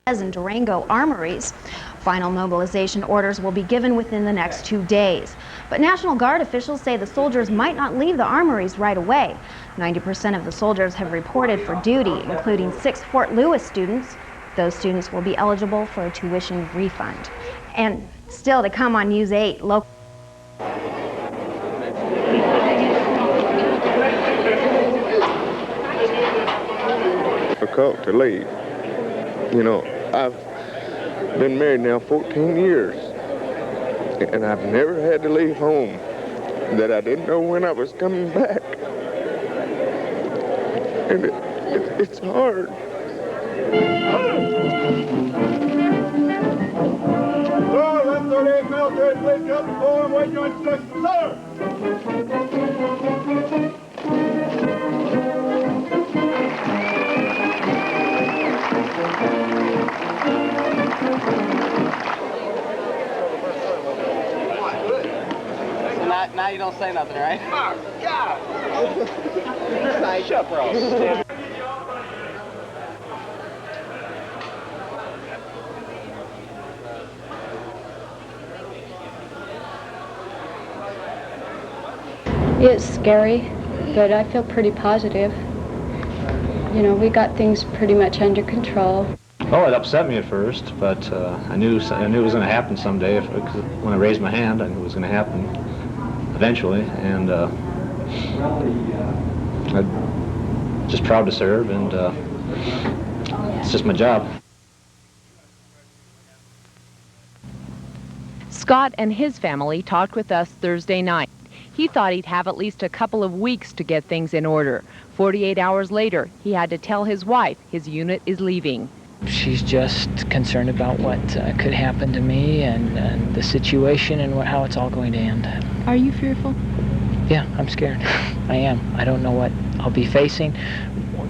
and Durango armories. Final mobilization orders will be given within the next 2 days. But National Guard officials say the soldiers might not leave the armories right away. 90% of the soldiers have reported for duty, including 6 Fort Lewis students. Those students will be eligible for a tuition refund. And still to come on News 8, local. Difficult to leave. You know, I've been married now 14 years, and I've never had to leave home that I didn't know when I was coming back. And it's hard. Sir, 138 military police up the floor and wait your instructions, sir! Now you don't say nothing, right? Oh, God! Nice up, bro. It's scary, but I feel pretty positive. You know, we got things pretty much under control. Oh, it upset me at first, but I knew it was going to happen someday. When I raised my hand, I knew it was going to happen eventually, and I'm just proud to serve, and it's just my job. Scott and his family talked with us Thursday night. He thought he'd have at least a couple of weeks to get things in order. 48 hours later, he had to tell his wife his unit is leaving. She's just concerned about what could happen to me and the situation and how it's all going to end. Are you fearful? Yeah, I'm scared. I am. I don't know what I'll be facing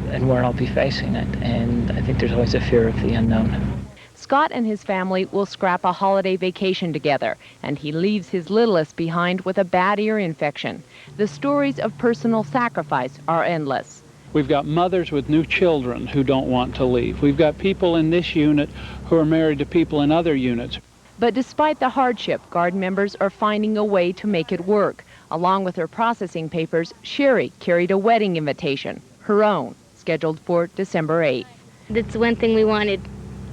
and where I'll be facing it, and I think there's always a fear of the unknown. Scott and his family will scrap a holiday vacation together, and he leaves his littlest behind with a bad ear infection. The stories of personal sacrifice are endless. We've got mothers with new children who don't want to leave. We've got people in this unit who are married to people in other units. But despite the hardship, Guard members are finding a way to make it work. Along with her processing papers, Sherry carried a wedding invitation, her own, scheduled for December 8th. That's one thing we wanted.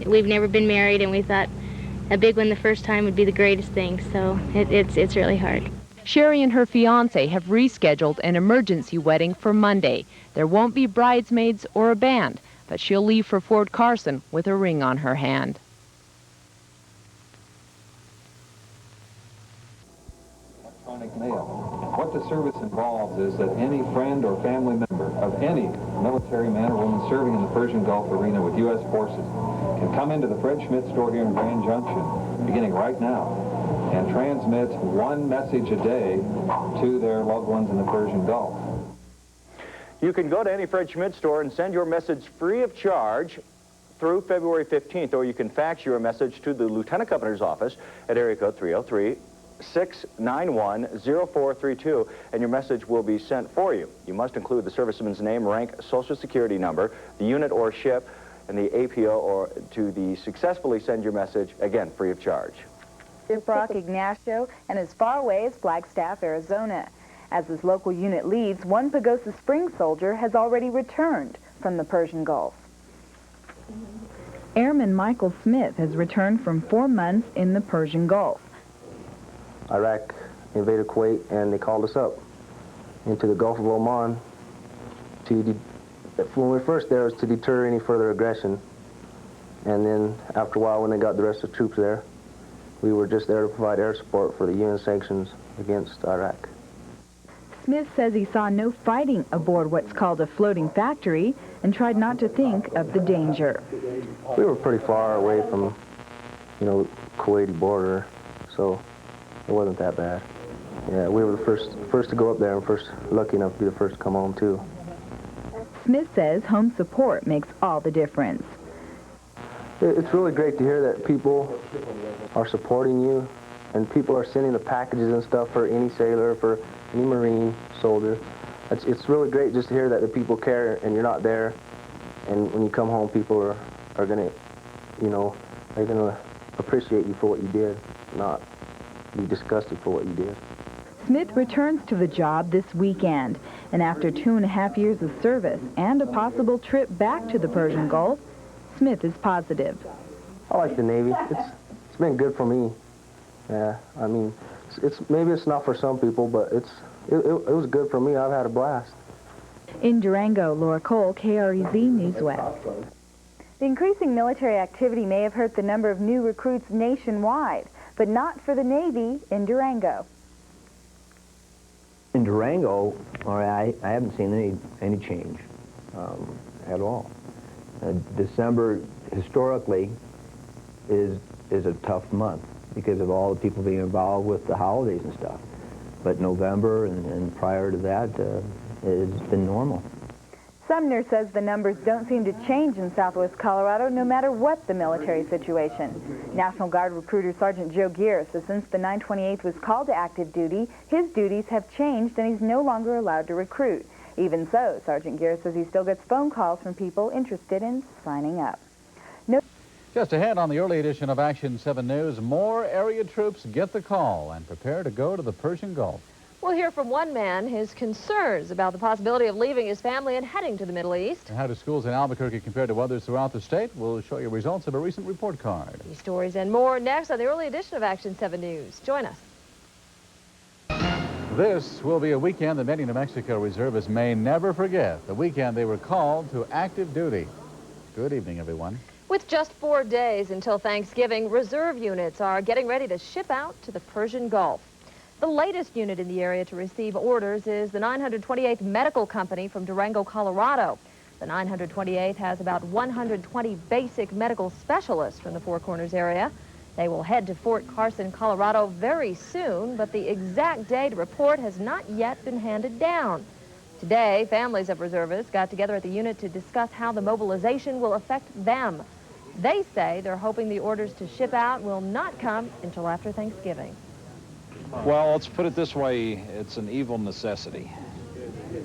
We've never been married, and we thought a big one the first time would be the greatest thing, so it's really hard. Sherry and her fiancé have rescheduled an emergency wedding for Monday. There won't be bridesmaids or a band, but she'll leave for Fort Carson with a ring on her hand. Electronic mail. What the service involves is that any friend or family member of any military man or woman serving in the Persian Gulf arena with U.S. forces can come into the Fred Schmidt store here in Grand Junction, beginning right now, and transmit one message a day to their loved ones in the Persian Gulf. You can go to any Fred Schmidt store and send your message free of charge through February 15th, or you can fax your message to the Lieutenant Governor's office at area code 303-691-0432, and your message will be sent for you. You must include the serviceman's name, rank, social security number, the unit or ship, and the APO or to successfully send your message, again, free of charge. Brock Ignacio and as far away as Flagstaff, Arizona. As his local unit leaves, one Pagosa Springs soldier has already returned from the Persian Gulf. Airman Michael Smith has returned from 4 months in the Persian Gulf. Iraq invaded Kuwait, and they called us up into the Gulf of Oman when we were first there, it was to deter any further aggression. And then after a while, when they got the rest of the troops there, we were just there to provide air support for the UN sanctions against Iraq. Smith says he saw no fighting aboard what's called a floating factory and tried not to think of the danger. We were pretty far away from, Kuwaiti border, so it wasn't that bad. Yeah, we were the first to go up there and lucky enough to be the first to come home too. Smith says home support makes all the difference. It's really great to hear that people are supporting you, and people are sending the packages and stuff for any sailor, for any Marine soldier. It's really great just to hear that the people care and you're not there, and when you come home, people are going to you know, they're going to appreciate you for what you did, not be disgusted for what you did. Smith returns to the job this weekend, and after 2.5 years of service and a possible trip back to the Persian Gulf, Smith is positive. I like the Navy. It's been good for me. Yeah, I mean, maybe it's not for some people, but it was good for me. I've had a blast. In Durango, Laura Cole, KREZ News West. The increasing military activity may have hurt the number of new recruits nationwide, but not for the Navy in Durango. In Durango, I haven't seen any change at all. December historically is a tough month because of all the people being involved with the holidays and stuff. But November and prior to that has been normal. Sumner says the numbers don't seem to change in southwest Colorado no matter what the military situation. National Guard recruiter Sergeant Joe Gear says since the 928th was called to active duty, his duties have changed and he's no longer allowed to recruit. Even so, Sergeant Gear says he still gets phone calls from people interested in signing up. Just ahead on the early edition of Action 7 News, more area troops get the call and prepare to go to the Persian Gulf. We'll hear from one man, his concerns about the possibility of leaving his family and heading to the Middle East. And how do schools in Albuquerque compare to others throughout the state? We'll show you results of a recent report card. These stories and more next on the early edition of Action 7 News. Join us. This will be a weekend that many New Mexico reservists may never forget. The weekend they were called to active duty. Good evening, everyone. With just 4 days until Thanksgiving, reserve units are getting ready to ship out to the Persian Gulf. The latest unit in the area to receive orders is the 928th Medical Company from Durango, Colorado. The 928th has about 120 basic medical specialists from the Four Corners area. They will head to Fort Carson, Colorado very soon, but the exact day to report has not yet been handed down. Today, families of reservists got together at the unit to discuss how the mobilization will affect them. They say they're hoping the orders to ship out will not come until after Thanksgiving. Well, let's put it this way, it's an evil necessity.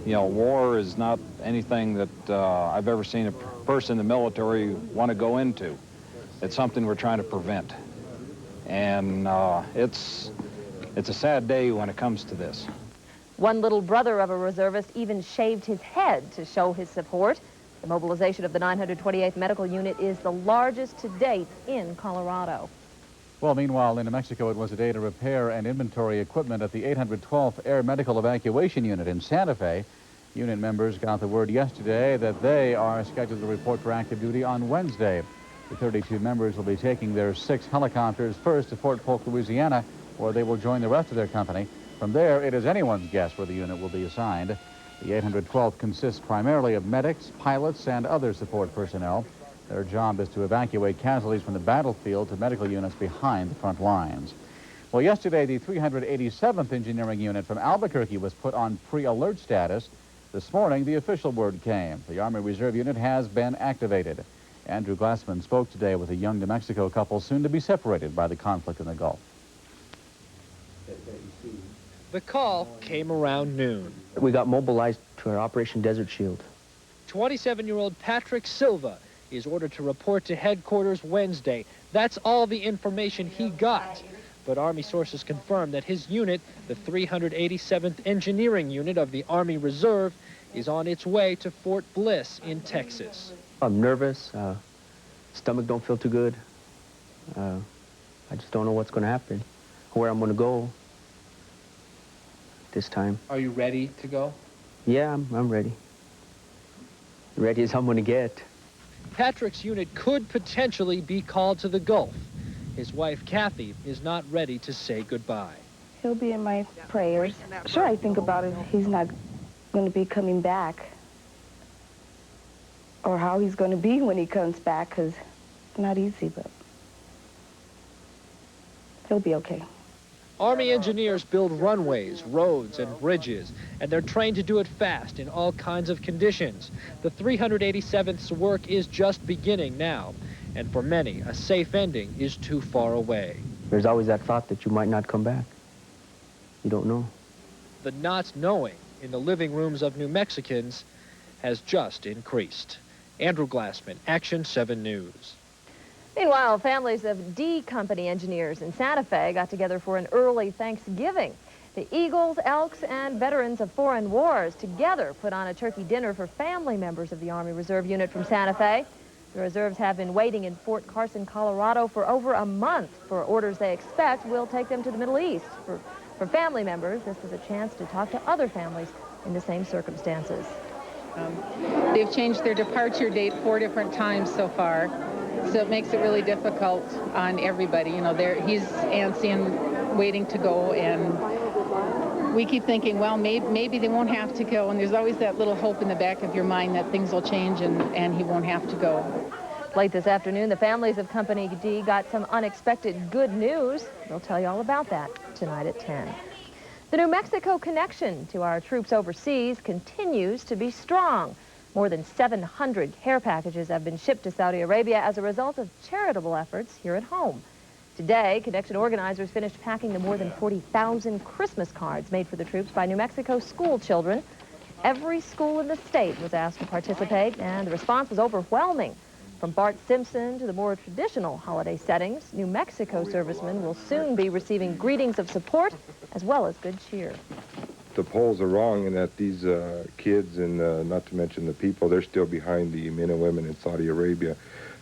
You know, war is not anything that I've ever seen a person in the military want to go into. It's something we're trying to prevent. And it's a sad day when it comes to this. One little brother of a reservist even shaved his head to show his support. The mobilization of the 928th Medical Unit is the largest to date in Colorado. Well, meanwhile, in New Mexico, it was a day to repair and inventory equipment at the 812th Air Medical Evacuation Unit in Santa Fe. Unit members got the word yesterday that they are scheduled to report for active duty on Wednesday. The 32 members will be taking their 6 helicopters first to Fort Polk, Louisiana, where they will join the rest of their company. From there, it is anyone's guess where the unit will be assigned. The 812th consists primarily of medics, pilots, and other support personnel. Their job is to evacuate casualties from the battlefield to medical units behind the front lines. Well, yesterday, the 387th Engineering Unit from Albuquerque was put on pre-alert status. This morning, the official word came. The Army Reserve Unit has been activated. Andrew Glassman spoke today with a young New Mexico couple soon to be separated by the conflict in the Gulf. The call came around noon. We got mobilized to our Operation Desert Shield. 27-year-old Patrick Silva is ordered to report to headquarters Wednesday. That's all the information he got. But Army sources confirm that his unit, the 387th Engineering Unit of the Army Reserve, is on its way to Fort Bliss in Texas. I'm nervous. Stomach don't feel too good. I just don't know what's going to happen, where I'm going to go this time. Are you ready to go? Yeah, I'm ready. Ready as I'm going to get. Patrick's unit could potentially be called to the Gulf. His wife, Kathy, is not ready to say goodbye. He'll be in my prayers. Sure, I think about it. He's not going to be coming back. Or how he's going to be when he comes back, because it's not easy, but he'll be okay. Army engineers build runways, roads, and bridges, and they're trained to do it fast in all kinds of conditions. The 387th's work is just beginning now, and for many, a safe ending is too far away. There's always that thought that you might not come back. You don't know. The not knowing in the living rooms of New Mexicans has just increased. Andrew Glassman, Action 7 News. Meanwhile, families of D Company engineers in Santa Fe got together for an early Thanksgiving. The Eagles, Elks, and veterans of foreign wars together put on a turkey dinner for family members of the Army Reserve Unit from Santa Fe. The reserves have been waiting in Fort Carson, Colorado for over a month for orders they expect will take them to the Middle East. For family members, this is a chance to talk to other families in the same circumstances. They've changed their departure date 4 different times so far, so it makes it really difficult on everybody. You know, he's antsy and waiting to go, and we keep thinking, well, maybe they won't have to go, and there's always that little hope in the back of your mind that things will change and he won't have to go. Late this afternoon, the families of Company D got some unexpected good news. We'll tell you all about that tonight at 10. The New Mexico connection to our troops overseas continues to be strong. More than 700 care packages have been shipped to Saudi Arabia as a result of charitable efforts here at home. Today, connection organizers finished packing the more than 40,000 Christmas cards made for the troops by New Mexico school children. Every school in the state was asked to participate, and the response was overwhelming. From Bart Simpson to the more traditional holiday settings, New Mexico servicemen will soon be receiving greetings of support as well as good cheer. The polls are wrong in that these kids and not to mention the people, they're still behind the men and women in Saudi Arabia.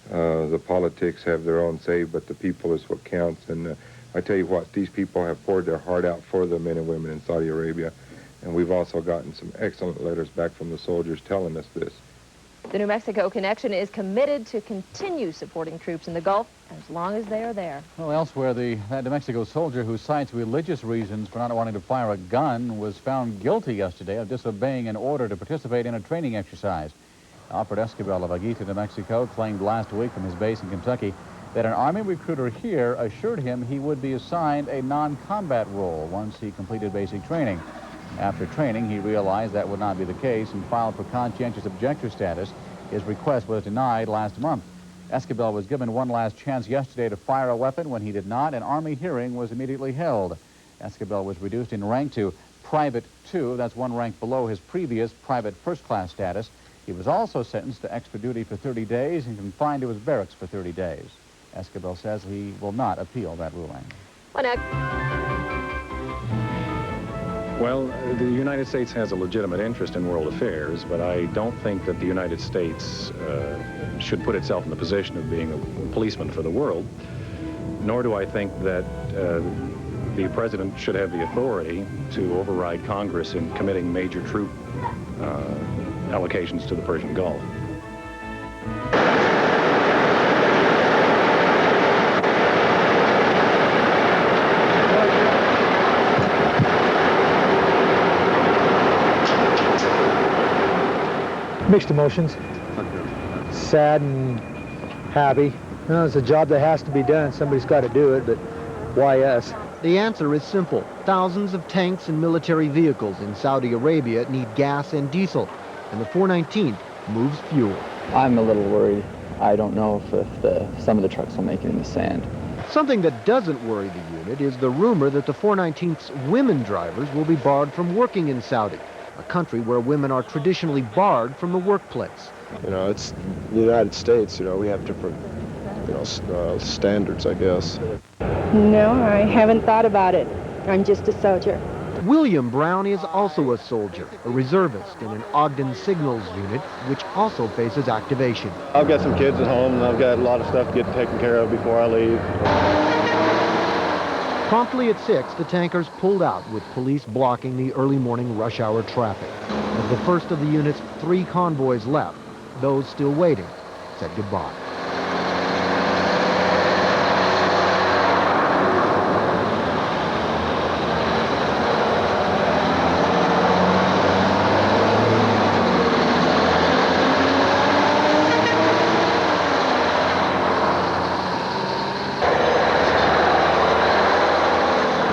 The politics have their own say, but the people is what counts. And I tell you what, these people have poured their heart out for the men and women in Saudi Arabia. And we've also gotten some excellent letters back from the soldiers telling us this. The New Mexico connection is committed to continue supporting troops in the Gulf as long as they are there. Well, elsewhere, that New Mexico soldier who cites religious reasons for not wanting to fire a gun was found guilty yesterday of disobeying an order to participate in a training exercise. Alfred Esquivel of Aguita, New Mexico, claimed last week from his base in Kentucky that an Army recruiter here assured him he would be assigned a non-combat role once he completed basic training. After training, he realized that would not be the case and filed for conscientious objector status. His request was denied last month. Esquivel was given one last chance yesterday to fire a weapon. When he did not, an Army hearing was immediately held. Esquivel was reduced in rank to Private 2. That's one rank below his previous Private First-Class status. He was also sentenced to extra duty for 30 days and confined to his barracks for 30 days. Esquivel says he will not appeal that ruling. Well, the United States has a legitimate interest in world affairs, but I don't think that the United States should put itself in the position of being a policeman for the world, nor do I think that the president should have the authority to override Congress in committing major troop allocations to the Persian Gulf. Mixed emotions. Sad and happy. No, it's a job that has to be done. Somebody's got to do it, but why us? The answer is simple. Thousands of tanks and military vehicles in Saudi Arabia need gas and diesel, and the 419th moves fuel. I'm a little worried. I don't know if some of the trucks will make it in the sand. Something that doesn't worry the unit is the rumor that the 419th's women drivers will be barred from working in Saudi, a country where women are traditionally barred from the workplace. You know, it's the United States, you know, we have different, standards, I guess. No, I haven't thought about it. I'm just a soldier. William Brown is also a soldier, a reservist in an Ogden Signals unit, which also faces activation. I've got some kids at home, and I've got a lot of stuff to get taken care of before I leave. Promptly at 6, the tankers pulled out with police blocking the early morning rush hour traffic. As the first of the unit's 3 convoys left, those still waiting said goodbye.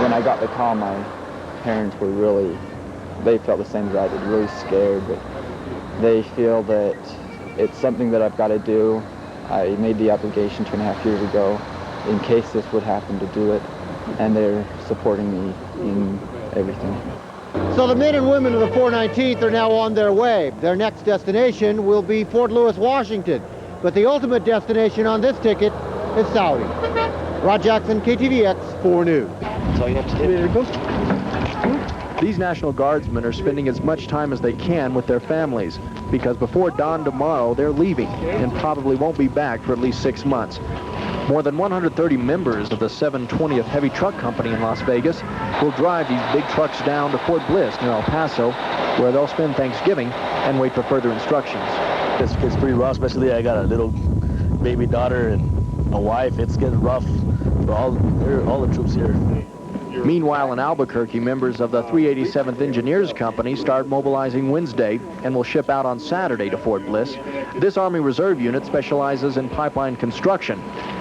When I got the call, my parents were they felt the same as I did, really scared, but they feel that it's something that I've got to do. I made the application 2.5 years ago in case this would happen to do it, and they're supporting me in everything. So the men and women of the 419th are now on their way. Their next destination will be Fort Lewis, Washington. But the ultimate destination on this ticket is Saudi. Rod Jackson, KTVX 4 News. That's all you have to do. These National Guardsmen are spending as much time as they can with their families because before dawn tomorrow, they're leaving and probably won't be back for at least 6 months. More than 130 members of the 720th Heavy Truck Company in Las Vegas will drive these big trucks down to Fort Bliss near El Paso, where they'll spend Thanksgiving and wait for further instructions. It's pretty rough, especially I got a little baby daughter and a wife. It's getting rough for all the troops here. Meanwhile, in Albuquerque, members of the 387th Engineers Company start mobilizing Wednesday and will ship out on Saturday to Fort Bliss. This Army Reserve unit specializes in pipeline construction.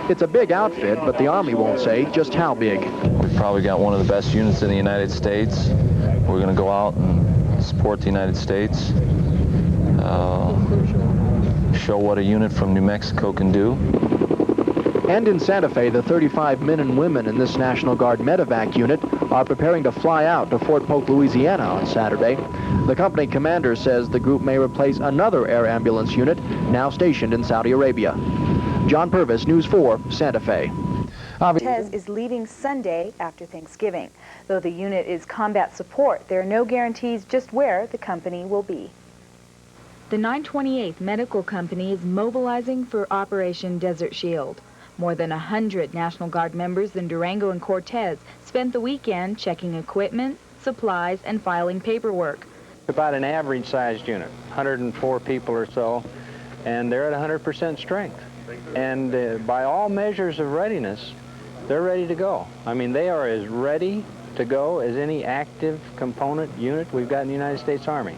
It's a big outfit, but the Army won't say just how big. We've probably got one of the best units in the United States. We're going to go out and support the United States, show what a unit from New Mexico can do. And in Santa Fe, the 35 men and women in this National Guard medevac unit are preparing to fly out to Fort Polk, Louisiana on Saturday. The company commander says the group may replace another air ambulance unit now stationed in Saudi Arabia. John Purvis, News 4, Santa Fe. Cortez is leaving Sunday after Thanksgiving. Though the unit is combat support, there are no guarantees just where the company will be. The 928th Medical Company is mobilizing for Operation Desert Shield. More than 100 National Guard members in Durango and Cortez spent the weekend checking equipment, supplies, and filing paperwork. About an average-sized unit, 104 people or so, and they're at 100% strength. And by all measures of readiness, they're ready to go. I mean, they are as ready to go as any active component unit we've got in the United States Army.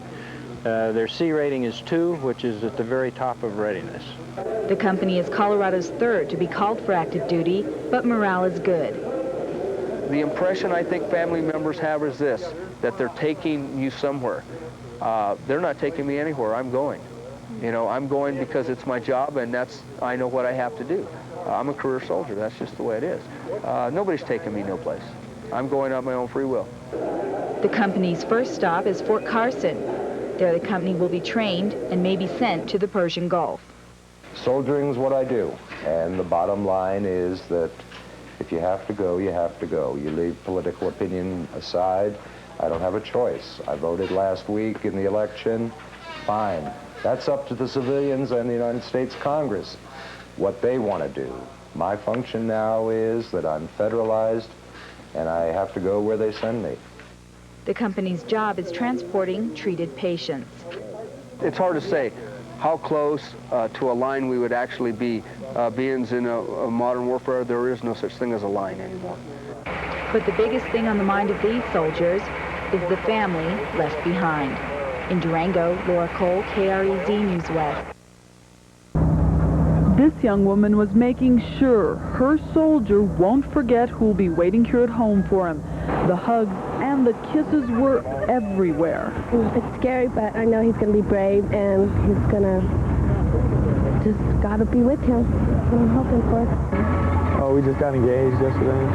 Their C rating is 2, which is at the very top of readiness. The company is Colorado's third to be called for active duty, but morale is good. The impression I think family members have is this, that they're taking you somewhere. They're not taking me anywhere. I'm going. You know, I'm going because it's my job, and I know what I have to do. I'm a career soldier. That's just the way it is. Nobody's taking me no place. I'm going on my own free will. The company's first stop is Fort Carson. There the company will be trained and may be sent to the Persian Gulf. Soldiering's what I do, and the bottom line is that if you have to go, you have to go. You leave political opinion aside. I don't have a choice. I voted last week in the election. Fine. That's up to the civilians and the United States Congress, what they want to do. My function now is that I'm federalized, and I have to go where they send me. The company's job is transporting treated patients. It's hard to say how close to a line we would actually be. Being in a modern warfare, there is no such thing as a line anymore. But the biggest thing on the mind of these soldiers is the family left behind. In Durango, Laura Cole, KREZ News West. This young woman was making sure her soldier won't forget who'll be waiting here at home for him. The hugs and the kisses were everywhere. It's scary, but I know he's going to be brave, and he's going to just got to be with him. That's what I'm hoping for. Oh, we just got engaged yesterday.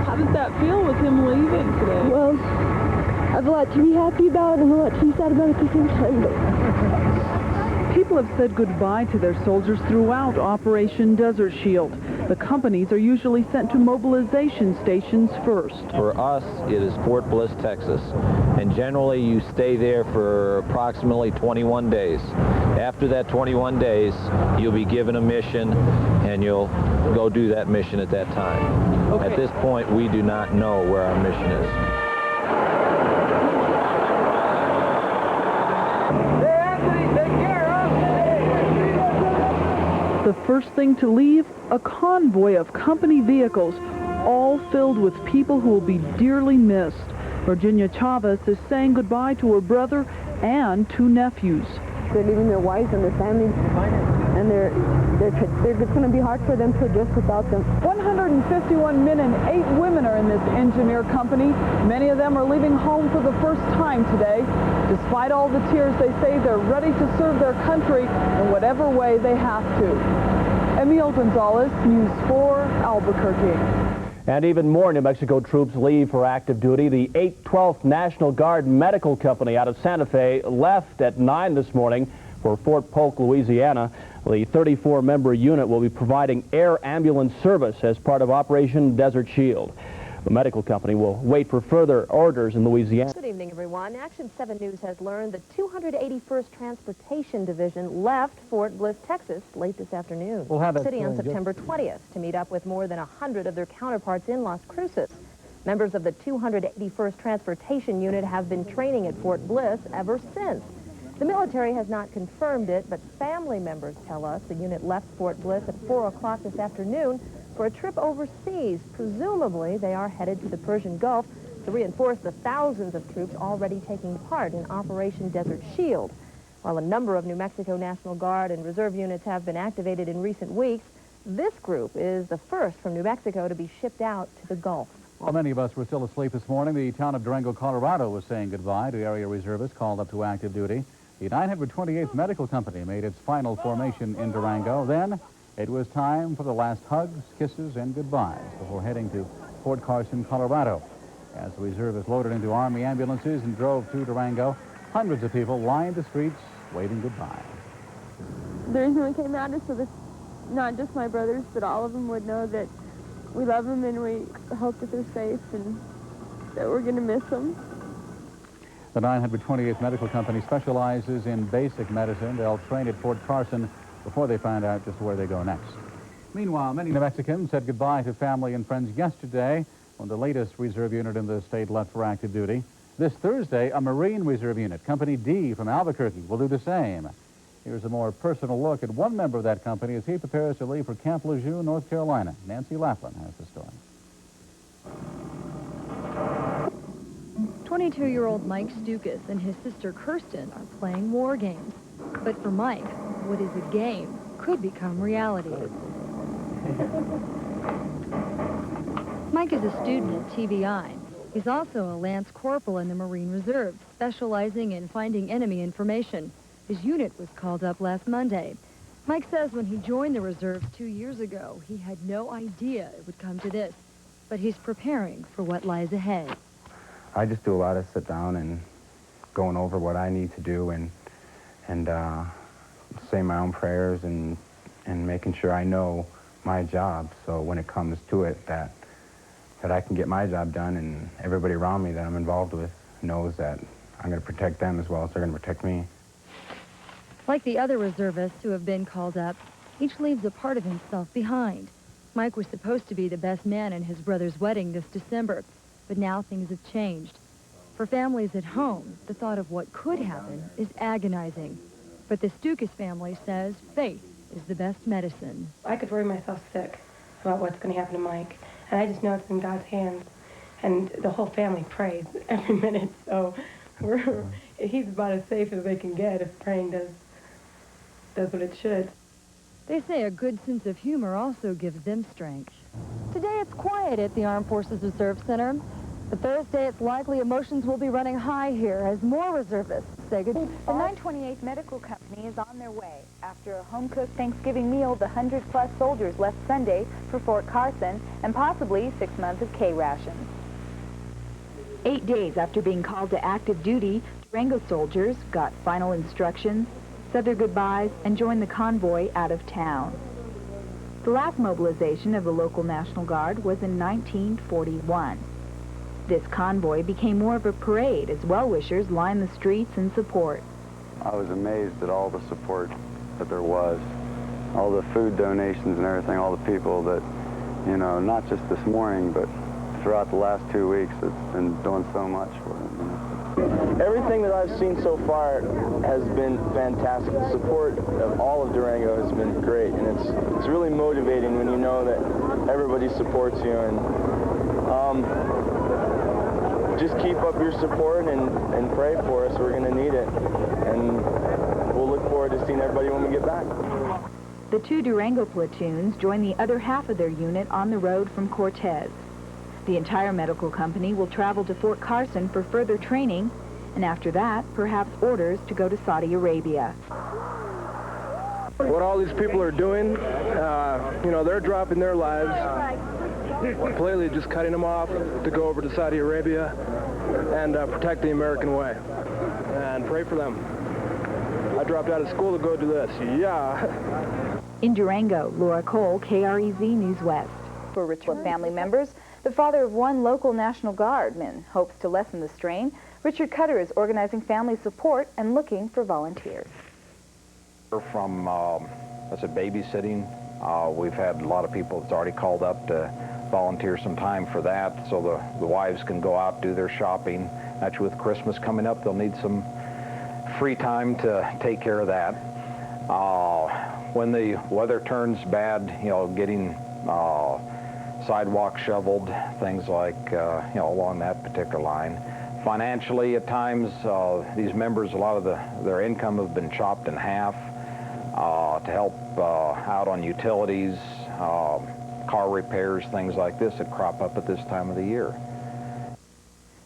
How does that feel with him leaving today? Well, I have a lot to be happy about and a lot to be sad about at the same time. But people have said goodbye to their soldiers throughout Operation Desert Shield. The companies are usually sent to mobilization stations first. For us, it is Fort Bliss, Texas, and generally you stay there for approximately 21 days. After that 21 days, you'll be given a mission, and you'll go do that mission at that time. Okay. At this point, we do not know where our mission is. The first thing to leave, a convoy of company vehicles, all filled with people who will be dearly missed. Virginia Chavez is saying goodbye to her brother and 2 nephews. They're leaving their wives and their families, and it's going to be hard for them to adjust without them. 151 men and 8 women are in this engineer company. Many of them are leaving home for the first time today. Despite all the tears, they say they're ready to serve their country in whatever way they have to. Emil Gonzalez, News 4, Albuquerque. And even more New Mexico troops leave for active duty. The 812th National Guard Medical Company out of Santa Fe left at 9 this morning for Fort Polk, Louisiana. The 34-member unit will be providing air ambulance service as part of Operation Desert Shield. The medical company will wait for further orders in Louisiana. Good evening, everyone. Action 7 News has learned the 281st Transportation Division left Fort Bliss, Texas, late this afternoon. We'll have that City on story in September 20th to meet up with more than 100 of their counterparts in Las Cruces. Members of the 281st Transportation Unit have been training at Fort Bliss ever since. The military has not confirmed it, but family members tell us the unit left Fort Bliss at 4 o'clock this afternoon for a trip overseas. Presumably, they are headed to the Persian Gulf to reinforce the thousands of troops already taking part in Operation Desert Shield. While a number of New Mexico National Guard and Reserve units have been activated in recent weeks, this group is the first from New Mexico to be shipped out to the Gulf. While many of us were still asleep this morning, the town of Durango, Colorado was saying goodbye to area reservists called up to active duty. The 928th Medical Company made its final formation in Durango. Then it was time for the last hugs, kisses, and goodbyes before heading to Fort Carson, Colorado. As the reservists loaded into Army ambulances and drove to Durango, hundreds of people lined the streets waving goodbye. The reason we came out is so that not just my brothers, but all of them would know that we love them and we hope that they're safe and that we're going to miss them. The 928th Medical Company specializes in basic medicine. They'll train at Fort Carson before they find out just where they go next. Meanwhile, many New Mexicans said goodbye to family and friends yesterday when the latest reserve unit in the state left for active duty. This Thursday, a Marine Reserve unit, Company D from Albuquerque, will do the same. Here's a more personal look at one member of that company as he prepares to leave for Camp Lejeune, North Carolina. Nancy Laughlin has the story. 22-year-old Mike Stukas and his sister Kirsten are playing war games. But for Mike, what is a game could become reality. Mike is a student at TVI. He's also a Lance Corporal in the Marine Reserve, specializing in finding enemy information. His unit was called up last Monday. Mike says when he joined the reserves 2 years ago, he had no idea it would come to this. But he's preparing for what lies ahead. I just do a lot of sit down and going over what I need to do and say my own prayers and making sure I know my job. So when it comes to it, that I can get my job done and everybody around me that I'm involved with knows that I'm going to protect them as well as they're going to protect me. Like the other reservists who have been called up, each leaves a part of himself behind. Mike was supposed to be the best man in his brother's wedding this December, but now things have changed. For families at home, the thought of what could happen is agonizing. But the Stukas family says faith is the best medicine. I could worry myself sick about what's going to happen to Mike, and I just know it's in God's hands. And the whole family prays every minute, so he's about as safe as they can get if praying does what it should. They say a good sense of humor also gives them strength. Today it's quiet at the Armed Forces Reserve Center. But Thursday, it's likely emotions will be running high here as more reservists say goodbye. The 928th Medical Company is on their way. After a home-cooked Thanksgiving meal, the 100-plus soldiers left Sunday for Fort Carson and possibly 6 months of K-rations. 8 days after being called to active duty, Durango soldiers got final instructions, said their goodbyes, and joined the convoy out of town. The last mobilization of the local National Guard was in 1941. This convoy became more of a parade as well-wishers lined the streets in support. I was amazed at all the support that there was, all the food donations and everything, all the people that, you know, not just this morning, but throughout the last 2 weeks, that's been doing so much for them. You know. Everything that I've seen so far has been fantastic. The support of all of Durango has been great, and it's really motivating when you know that everybody supports you. And just keep up your support and pray for us. We're going to need it, and we'll look forward to seeing everybody when we get back. The 2 Durango platoons join the other half of their unit on the road from Cortez. The entire medical company will travel to Fort Carson for further training, and after that, perhaps orders to go to Saudi Arabia. What all these people are doing, you know, they're dropping their lives, completely just cutting them off to go over to Saudi Arabia and protect the American way, and pray for them. I dropped out of school to go do this. Yeah. In Durango, Laura Cole, KREZ News West. For Richland family members, the father of one local National Guardman hopes to lessen the strain. Richard Cutter is organizing family support and looking for volunteers. From, that's a babysitting. We've had a lot of people that's already called up to volunteer some time for that, so the wives can go out, do their shopping. Actually, with Christmas coming up, they'll need some free time to take care of that. When the weather turns bad, you know, getting sidewalks shoveled, things like, you know, along that particular line. Financially, at times, these members, a lot of their income have been chopped in half to help out on utilities, car repairs, things like this that crop up at this time of the year.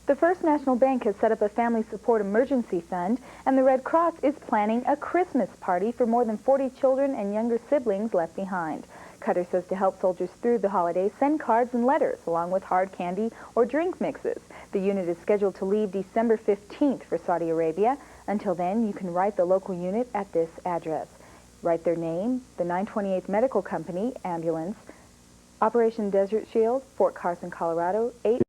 The First National Bank has set up a family support emergency fund, and the Red Cross is planning a Christmas party for more than 40 children and younger siblings left behind. Cutter says to help soldiers through the holidays, send cards and letters, along with hard candy or drink mixes. The unit is scheduled to leave December 15th for Saudi Arabia. Until then, you can write the local unit at this address. Write their name, the 928th Medical Company, ambulance, Operation Desert Shield, Fort Carson, Colorado, 8...